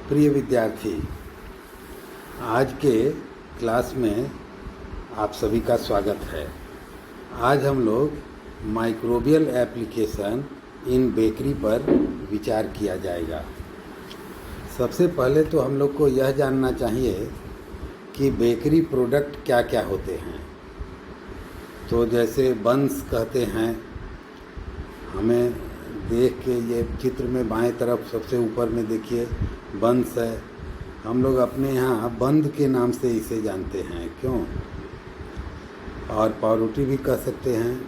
प्रिय विद्यार्थी, आज के क्लास में आप सभी का स्वागत है। आज हम लोग माइक्रोबियल एप्लीकेशन इन बेकरी पर विचार किया जाएगा। सबसे पहले तो हम लोग को यह जानना चाहिए कि बेकरी प्रोडक्ट क्या क्या होते हैं। तो जैसे बंस कहते हैं, हमें देख के ये चित्र में बाएं तरफ सबसे ऊपर में देखिए बंस है। हम लोग अपने यहाँ बंद के नाम से इसे जानते हैं, क्यों? और पावरोटी भी कह सकते हैं।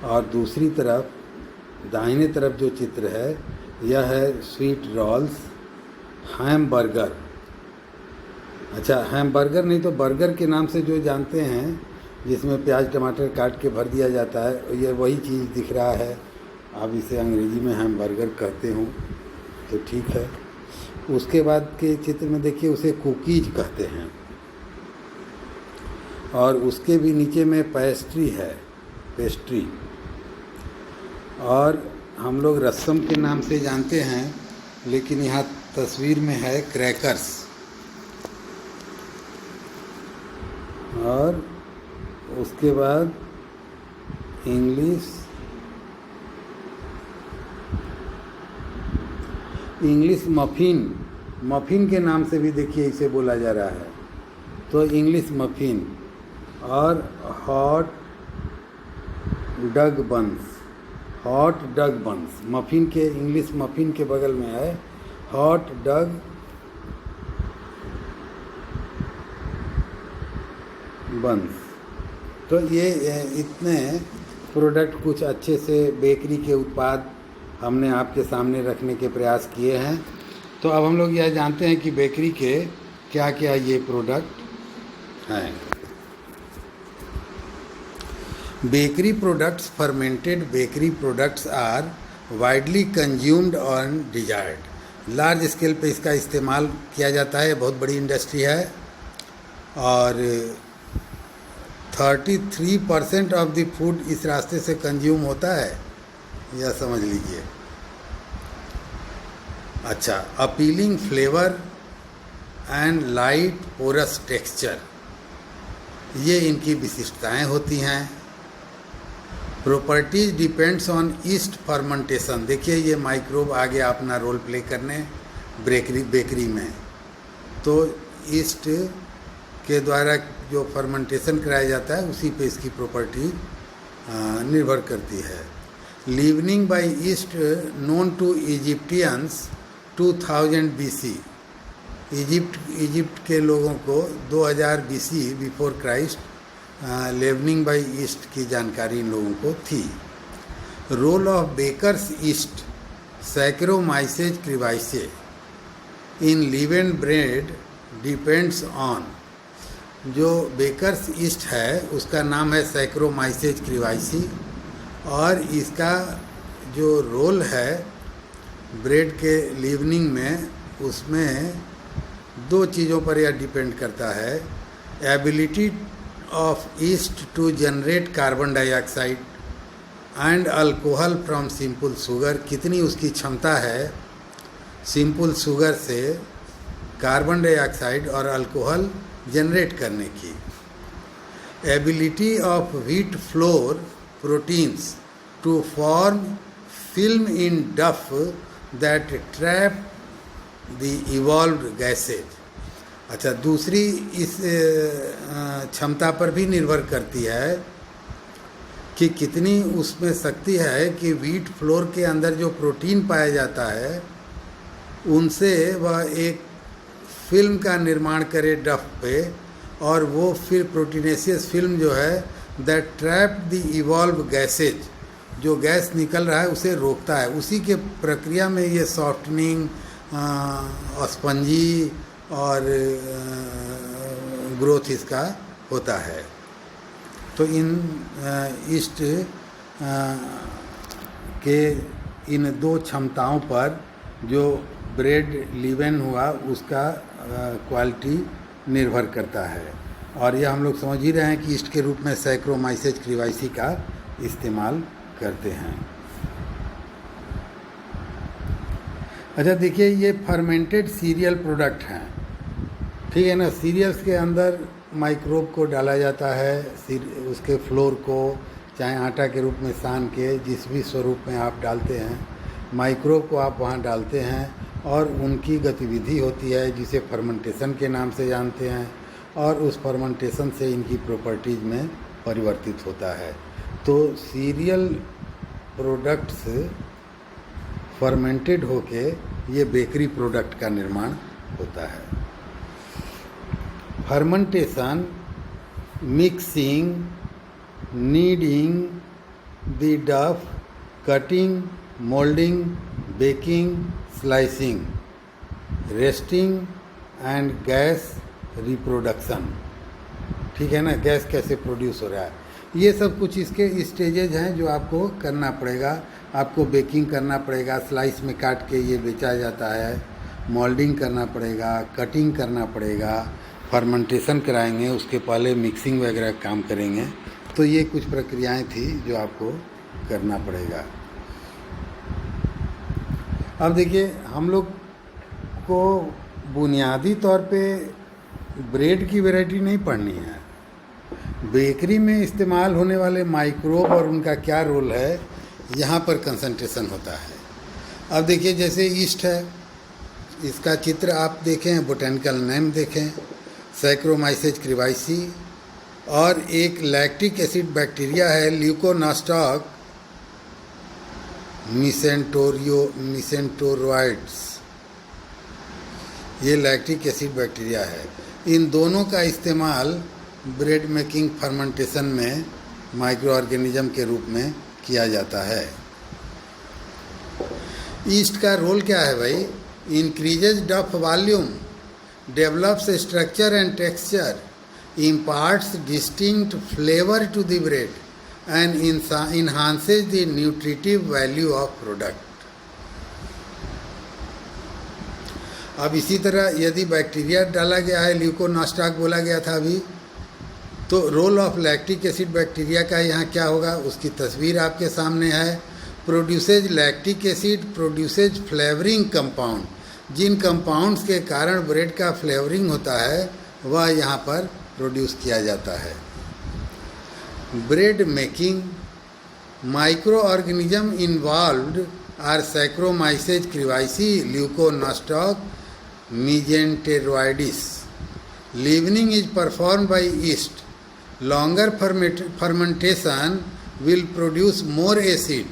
और दूसरी तरफ दाहिने तरफ जो चित्र है यह है स्वीट रोल्स, हैम बर्गर। अच्छा, हैम बर्गर नहीं तो बर्गर के नाम से जो जानते हैं, जिसमें प्याज टमाटर काट के भर दिया जाता है, ये वही चीज़ दिख रहा है। अब इसे अंग्रेजी में हैम बर्गर कहते हूँ तो ठीक है। उसके बाद के चित्र में देखिए उसे कुकीज कहते हैं। और उसके भी नीचे में पेस्ट्री है, पेस्ट्री। और हम लोग रसम के नाम से जानते हैं, लेकिन यहाँ तस्वीर में है क्रैकर्स। और उसके बाद इंग्लिश मफ़िन के नाम से भी देखिए इसे बोला जा रहा है, तो इंग्लिश मफ़िन। और हॉट डग बंस, मफ़िन के इंग्लिश मफ़िन के बगल में है हॉट डग बंस। तो ये इतने प्रोडक्ट, कुछ अच्छे से बेकरी के उत्पाद हमने आपके सामने रखने के प्रयास किए हैं। तो अब हम लोग यह जानते हैं कि बेकरी के क्या क्या ये प्रोडक्ट हैं। Bakery products, fermented bakery products are widely consumed और डिजायर्ड। लार्ज स्केल पे इसका इस्तेमाल किया जाता है, बहुत बड़ी इंडस्ट्री है। और 33% ऑफ द फूड इस रास्ते से कंज्यूम होता है, यह समझ लीजिए। अच्छा, appealing flavour and light porous texture, ये इनकी विशिष्टताएं होती हैं। Properties depends on yeast fermentation. देखिए ये माइक्रोब आ गया अपना रोल प्ले करने बेकरी में। तो ईस्ट के द्वारा जो फर्मेंटेशन कराया जाता है, उसी पे इसकी प्रॉपर्टी निर्भर करती है। Leavening by yeast known to Egyptians 2000 BC। Egypt के लोगों को 2000 BC before Christ leavening by yeast की जानकारी इन लोगों को थी। Role of bakers yeast Saccharomyces cerevisiae in leaven bread depends on. जो बेकर्स ईस्ट है उसका नाम है सैक्रोमाइसेज क्रिवाइसी, और इसका जो रोल है ब्रेड के लीवनिंग में, उसमें दो चीज़ों पर यह डिपेंड करता है। Ability of yeast to generate carbon dioxide and alcohol from simple sugar, कितनी उसकी क्षमता है सिंपल शुगर से कार्बन डाइऑक्साइड और अल्कोहल जनरेट करने की। Ability of wheat flour proteins to form film in dough that trap the evolved gases. अच्छा, दूसरी इस क्षमता पर भी निर्भर करती है कि कितनी उसमें शक्ति है कि व्हीट फ्लोर के अंदर जो प्रोटीन पाया जाता है, उनसे वह एक फिल्म का निर्माण करे डफ पे, और वो फिर प्रोटीनेशियस फिल्म जो है that trap the evolve gases, जो गैस निकल रहा है उसे रोकता है। उसी के प्रक्रिया में ये सॉफ्टनिंग, स्पंजी और ग्रोथ इसका होता है। तो इन ईस्ट के इन दो क्षमताओं पर जो ब्रेड लीवेन हुआ उसका क्वालिटी निर्भर करता है। और यह हम लोग समझ ही रहे हैं कि ईस्ट के रूप में सैक्रोमाइसेज क्रिवाइसी का इस्तेमाल करते हैं। अच्छा देखिए, ये फर्मेंटेड सीरियल प्रोडक्ट हैं, ठीक है ना। सीरियल्स के अंदर माइक्रोब को डाला जाता है, उसके फ्लोर को चाहे आटा के रूप में सान के, जिस भी स्वरूप में आप डालते हैं, माइक्रोब को आप वहाँ डालते हैं और उनकी गतिविधि होती है जिसे फर्मेंटेशन के नाम से जानते हैं, और उस फर्मेंटेशन से इनकी प्रॉपर्टीज़ में परिवर्तित होता है। तो सीरियल प्रोडक्ट्स फर्मेंटेड होके ये बेकरी प्रोडक्ट का निर्माण होता है। Fermentation, mixing, kneading the dough, cutting, molding, baking, slicing, resting and gas reproduction, ठीक है ना। गैस कैसे प्रोड्यूस हो रहा है, ये सब कुछ इसके स्टेजेज हैं जो आपको करना पड़ेगा। आपको बेकिंग करना पड़ेगा, स्लाइस में काट के ये बेचा जाता है, मोल्डिंग करना पड़ेगा, कटिंग करना पड़ेगा, फर्मेंटेशन कराएंगे, उसके पहले मिक्सिंग वगैरह काम करेंगे। तो ये कुछ प्रक्रियाएं थी जो आपको करना पड़ेगा। अब देखिए, हम लोग को बुनियादी तौर पे ब्रेड की वैरायटी नहीं पढ़नी है, बेकरी में इस्तेमाल होने वाले माइक्रोब और उनका क्या रोल है, यहाँ पर कंसंट्रेशन होता है। अब देखिए, जैसे ईस्ट है, इसका चित्र आप देखें, बोटेनिकल नेम देखें, सैक्रोमाइसेज क्रिवाइसी, और एक लैक्टिक एसिड बैक्टीरिया है ल्यूकोनास्टॉक मिसेंटोरॉइड्स, ये लैक्टिक एसिड बैक्टीरिया है। इन दोनों का इस्तेमाल ब्रेड मेकिंग फर्मेंटेशन में माइक्रो ऑर्गेनिज्म के रूप में किया जाता है। ईस्ट का रोल क्या है भाई? इंक्रीजेज डफ volume, develops structure and texture, imparts distinct flavor to the bread and enhances the nutritive value of product. अब इसी तरह यदि बैक्टीरिया डाला गया है, ल्यूकोनास्टॉक बोला गया था अभी, तो role of lactic acid bacteria का यहाँ क्या होगा, उसकी तस्वीर आपके सामने है। Produces lactic acid, produces flavouring compound, जिन कंपाउंड्स के कारण ब्रेड का फ्लेवरिंग होता है वह यहाँ पर प्रोड्यूस किया जाता है। Bread making, microorganism involved are Saccharomyces cerevisiae, Leuconostoc, mesenteroides. Leavening is perform by yeast, longer fermentation will produce more acid,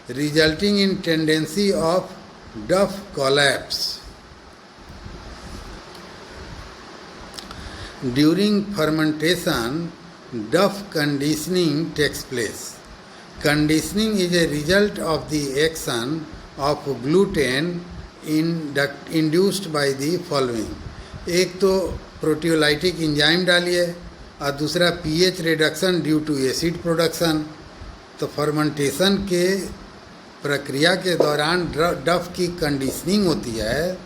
resulting in tendency of duff collapse. During fermentation, duff conditioning takes place. Conditioning is a result of the action of gluten induced by the following. एक तो proteolytic enzyme डालिए और दूसरा pH reduction due to acid production. तो fermentation के प्रक्रिया के दौरान डफ की कंडीशनिंग होती है,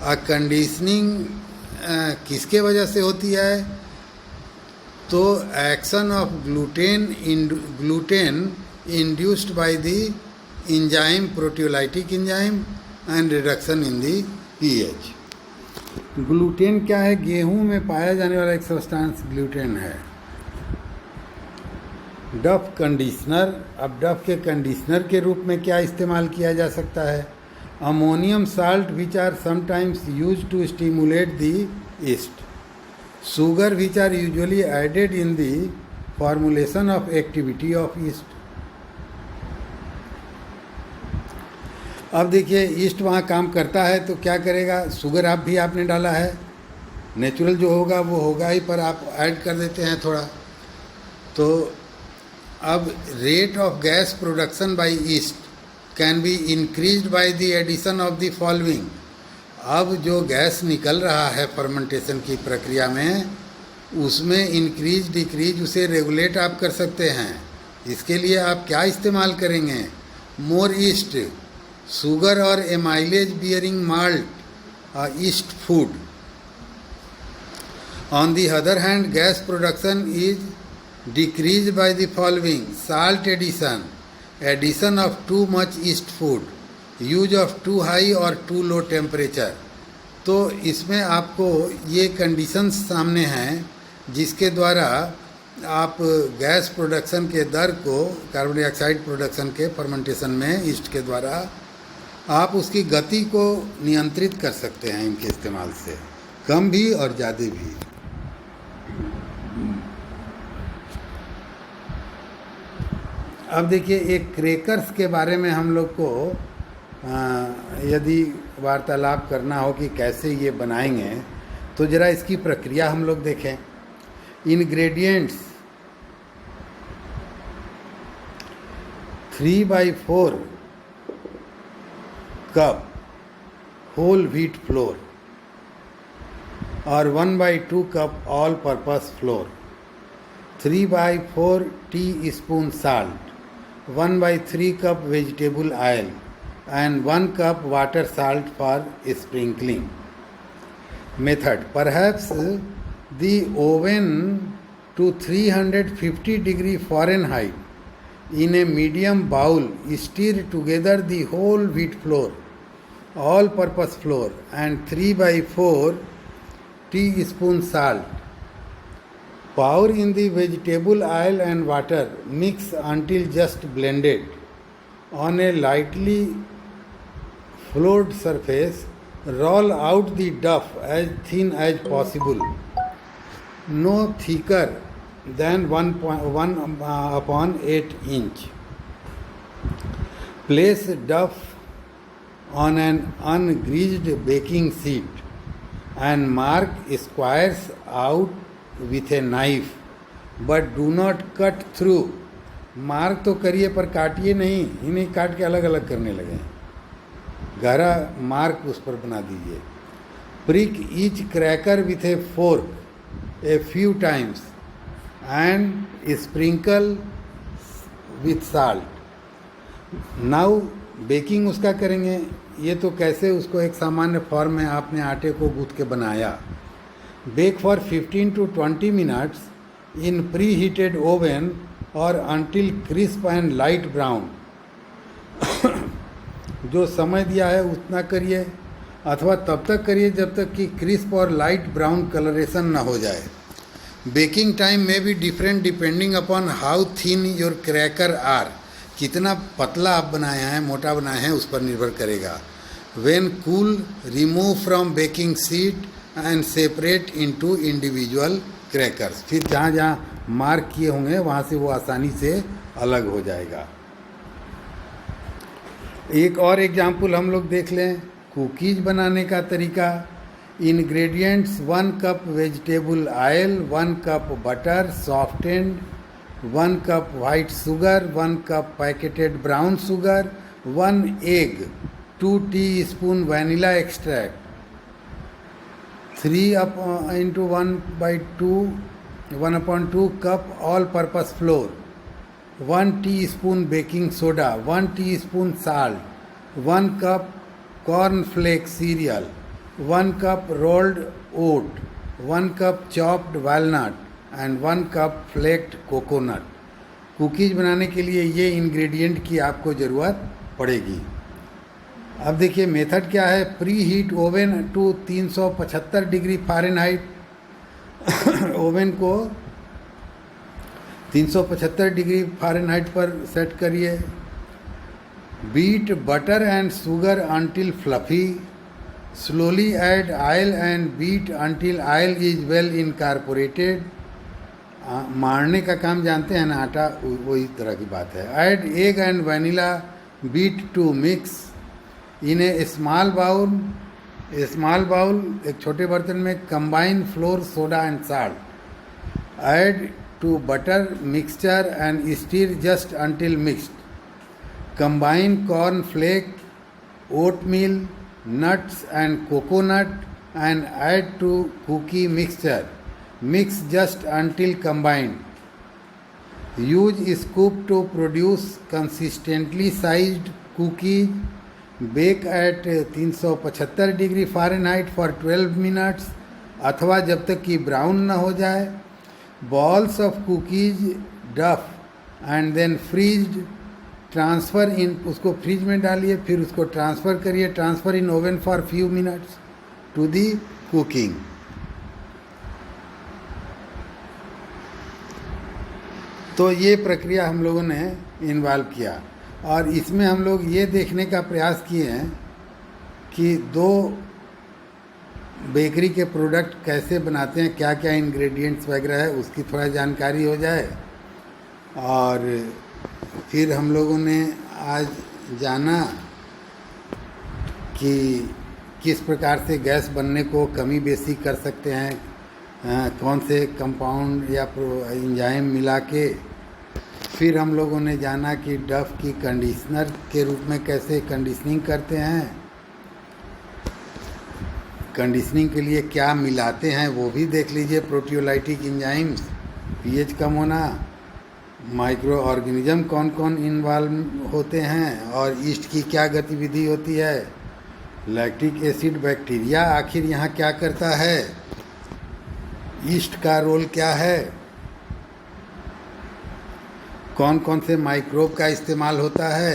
और कंडीशनिंग किसके वजह से होती है? तो action of gluten induced by the enzyme, proteolytic enzyme, and reduction in the pH. Gluten क्या है? गेहूं में पाया जाने वाला एक सब्सटेंस ग्लूटेन है। डफ कंडीशनर, अब डफ के कंडीशनर के रूप में क्या इस्तेमाल किया जा सकता है? Ammonium salt which are sometimes use to stimulate the yeast, sugar which are usually added in the formulation of activity of yeast. अब देखिए, ईस्ट वहाँ काम करता है तो क्या करेगा? शुगर आप भी आपने डाला है, नेचुरल जो होगा वो होगा ही, पर आप ऐड कर देते हैं थोड़ा। तो अब rate of gas production by yeast can be increased by the addition of the following. अब जो गैस निकल रहा है फर्मेंटेशन की प्रक्रिया में, उसमें इंक्रीज डिक्रीज उसे रेगुलेट आप कर सकते हैं। इसके लिए आप क्या इस्तेमाल करेंगे? मोर ईस्ट, शुगर और amylase bearing malt, yeast food. On the other hand, gas production is decrease by the following: salt addition, addition of too much yeast food, use of too high और too low temperature. तो इसमें आपको ये conditions सामने हैं जिसके द्वारा आप गैस प्रोडक्शन के दर को, कार्बन डाइऑक्साइड प्रोडक्शन के फर्मेंटेशन में ईस्ट के द्वारा आप उसकी गति को नियंत्रित कर सकते हैं इनके इस्तेमाल से, कम भी और ज़्यादा भी। अब देखिए, एक क्रैकर्स के बारे में हम लोग को यदि वार्तालाप करना हो कि कैसे ये बनाएंगे, तो ज़रा इसकी प्रक्रिया हम लोग देखें। Ingredients 3/4 cup whole wheat flour और 1/2 cup all purpose flour, 3/4 teaspoon salt, 1/3 cup vegetable oil and 1 cup water salt for sprinkling. Method: perhaps the oven to 350 degree Fahrenheit in a medium bowl, stir together the whole wheat flour, all purpose flour and 3/4 teaspoon salt. Pour in the vegetable oil and water, mix until just blended. On a lightly flowed surface, roll out the dough as thin as possible, no thicker than 1/8 inch. Place dough on an ungreased baking sheet and mark squares out with a knife, but do not cut through. Mark तो करिए पर काटिए नहीं, इन्हें काट के अलग अलग करने लगे, गहरा मार्क उस पर बना दीजिए। Prick each cracker with a fork a few times and sprinkle with salt. Now baking उसका करेंगे। ये तो कैसे उसको एक सामान्य फॉर्म में आपने आटे को गूंथ के बनाया। Bake for 15 to 20 minutes in preheated oven or until crisp and light brown. जो समय दिया है उतना करिए, अथवा तब तक करिए जब तक कि क्रिस्प और लाइट ब्राउन कलरेशन ना हो जाए। बेकिंग टाइम में भी different depending upon how thin your cracker are. कितना पतला आप बनाए हैं, मोटा बनाए हैं, उस पर निर्भर करेगा। When cool, remove from baking sheet and separate into individual crackers. फिर जहाँ जहाँ मार्क किए होंगे वहाँ से वो आसानी से अलग हो जाएगा। एक और एग्जाम्पल हम लोग देख लें, कुकीज़ बनाने का तरीका। Ingredients 1 cup vegetable oil, 1 cup butter softened, 1 cup white sugar, 1 cup packeted brown sugar, 1 egg, 2 teaspoon vanilla extract, 1/2 cup all purpose flour, 1 teaspoon baking soda, 1 teaspoon salt, 1 cup corn flake cereal, 1 cup rolled oat, 1 cup chopped walnut and 1 cup flaked coconut. Cookies बनाने के लिए ये ingredient की आपको ज़रूरत पड़ेगी। अब देखिए मेथड क्या है। Preheat oven to 375 degree Fahrenheit. Oven को 375 डिग्री फ़ारेनहाइट पर सेट करिए। Beat butter and sugar until fluffy. Slowly add oil and beat until oil is well incorporated. मारने का काम जानते हैं ना, आटा, वही तरह की बात है। Add egg and vanilla beat to mix in a small bowl. एक छोटे बर्तन में combine flour, soda and salt. Add to butter mixture and stir just until mixed. Combine corn flake, oatmeal, nuts and coconut and add to cookie mixture. Mix just until combined. Use scoop to produce consistently sized cookies. Bake at 375 degree Fahrenheit for 12 minutes अथवा जब तक कि brown न हो जाए. Balls of cookies duff and then freeze transfer in, उसको fridge में डालिए, फिर उसको ट्रांसफ़र करिए, transfer in oven for few minutes to the cooking. तो ये प्रक्रिया हम लोगों ने इन्वॉल्व किया और इसमें हम लोग ये देखने का प्रयास किए हैं कि दो बेकरी के प्रोडक्ट कैसे बनाते हैं, क्या क्या इंग्रेडिएंट्स वगैरह है, उसकी थोड़ा जानकारी हो जाए। और फिर हम लोगों ने आज जाना कि किस प्रकार से गैस बनने को कमी बेसी कर सकते हैं, कौन से कंपाउंड या एंजाइम मिला के। फिर हम लोगों ने जाना कि डफ की कंडीशनर के रूप में कैसे कंडीशनिंग करते हैं, कंडीशनिंग के लिए क्या मिलाते हैं वो भी देख लीजिए, प्रोटियोलाइटिक एंजाइम्स, पीएच कम होना, माइक्रो ऑर्गेनिज्म कौन कौन इन्वॉल्व होते हैं और ईस्ट की क्या गतिविधि होती है, लैक्टिक एसिड बैक्टीरिया आखिर यहाँ क्या करता है, ईस्ट का रोल क्या है, कौन कौन से माइक्रोब का इस्तेमाल होता है,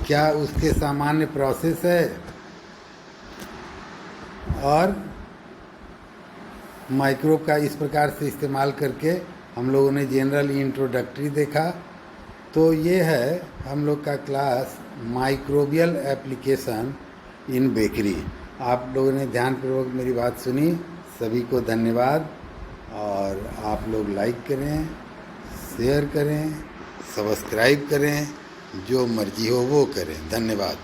क्या उसके सामान्य प्रोसेस है, और माइक्रोब का इस प्रकार से इस्तेमाल करके हम लोगों ने जनरल इंट्रोडक्टरी देखा। तो ये है हम लोग का class microbial application in bakery. आप लोगों ने ध्यानपूर्वक मेरी बात सुनी, सभी को धन्यवाद। और आप लोग लाइक करें, शेयर करें, सब्सक्राइब करें, जो मर्जी हो वो करें। धन्यवाद।